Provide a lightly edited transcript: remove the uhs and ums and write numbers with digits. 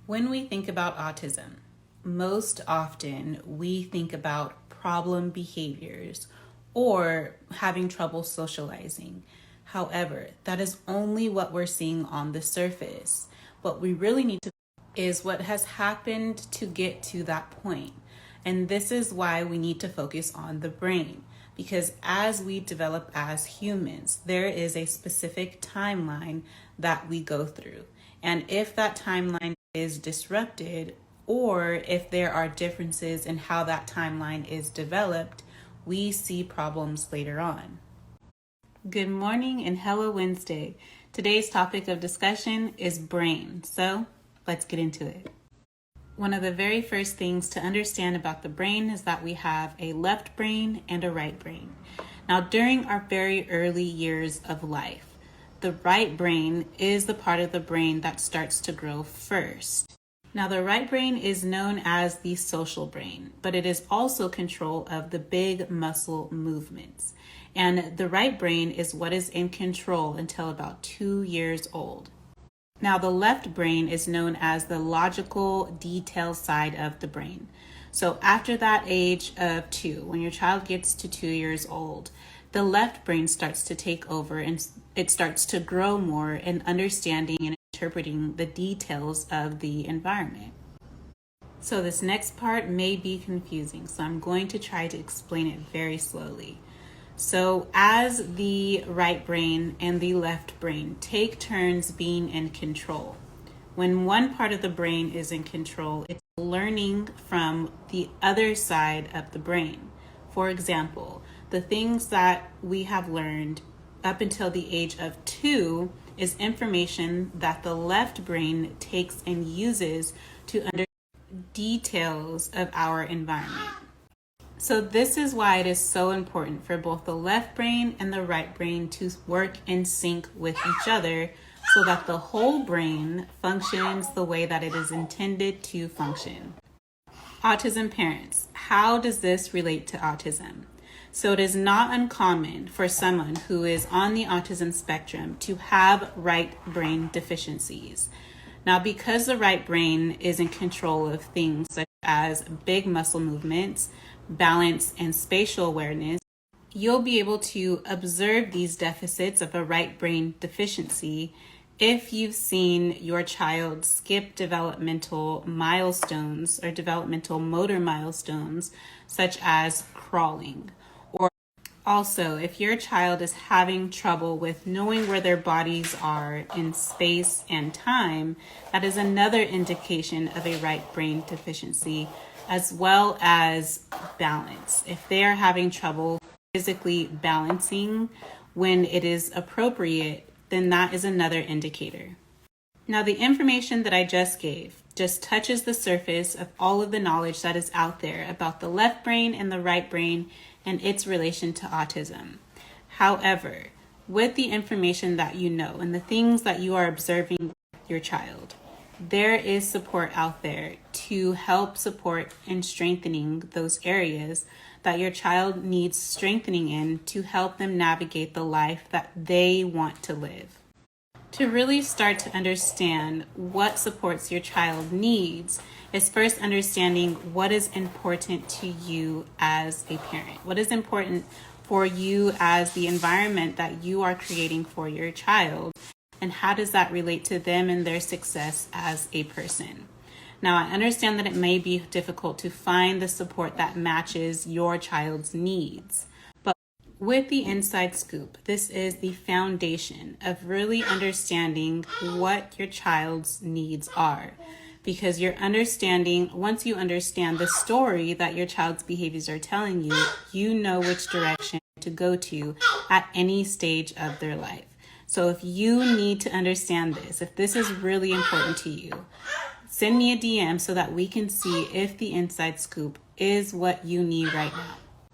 When we think about autism, most often we think about problem behaviors or having trouble socializing. However, that is only what we're seeing on the surface. What we really need to is what has happened to get to that point. And this is why we need to focus on the brain. Because as we develop as humans, there is a specific timeline that we go through. And if that timeline is disrupted, or if there are differences in how that timeline is developed, we see problems later on. Good morning and hello Wednesday. Today's topic of discussion is brain. So let's get into it. One of the very first things to understand about the brain is that we have a left brain and a right brain. Now, during our very early years of life, the right brain is the part of the brain that starts to grow first. Now, the right brain is known as the social brain, but it is also control of the big muscle movements. And the right brain is what is in control until about 2 years old. Now, the left brain is known as the logical detail side of the brain. So after that age of 2, when your child gets to 2 years old, the left brain starts to take over and it starts to grow more in understanding and interpreting the details of the environment. So this next part may be confusing, so I'm going to try to explain it very slowly. So as the right brain and the left brain take turns being in control, when one part of the brain is in control, it's learning from the other side of the brain. For example, the things that we have learned up until the age of 2 is information that the left brain takes and uses to understand details of our environment. So this is why it is so important for both the left brain and the right brain to work in sync with each other so that the whole brain functions the way that it is intended to function. Autism parents, how does this relate to autism? So it is not uncommon for someone who is on the autism spectrum to have right brain deficiencies. Now, because the right brain is in control of things such as big muscle movements, balance, and spatial awareness, you'll be able to observe these deficits of a right brain deficiency if you've seen your child skip developmental milestones or developmental motor milestones, such as crawling. Or also, if your child is having trouble with knowing where their bodies are in space and time, that is another indication of a right brain deficiency, as well as balance. If they are having trouble physically balancing when it is appropriate, then that is another indicator. Now, the information that I just gave just touches the surface of all of the knowledge that is out there about the left brain and the right brain and its relation to autism. However, with the information that you know and the things that you are observing with your child, there is support out there to help support and strengthening those areas that your child needs strengthening in to help them navigate the life that they want to live. To really start to understand what supports your child needs is first understanding what is important to you as a parent. What is important for you as the environment that you are creating for your child, and how does that relate to them and their success as a person? Now, I understand that it may be difficult to find the support that matches your child's needs, but with the Inside Scoop, this is the foundation of really understanding what your child's needs are. Because once you understand the story that your child's behaviors are telling you, you know which direction to go to at any stage of their life. So if you need to understand this, if this is really important to you, send me a DM so that we can see if the Inside Scoop is what you need right now.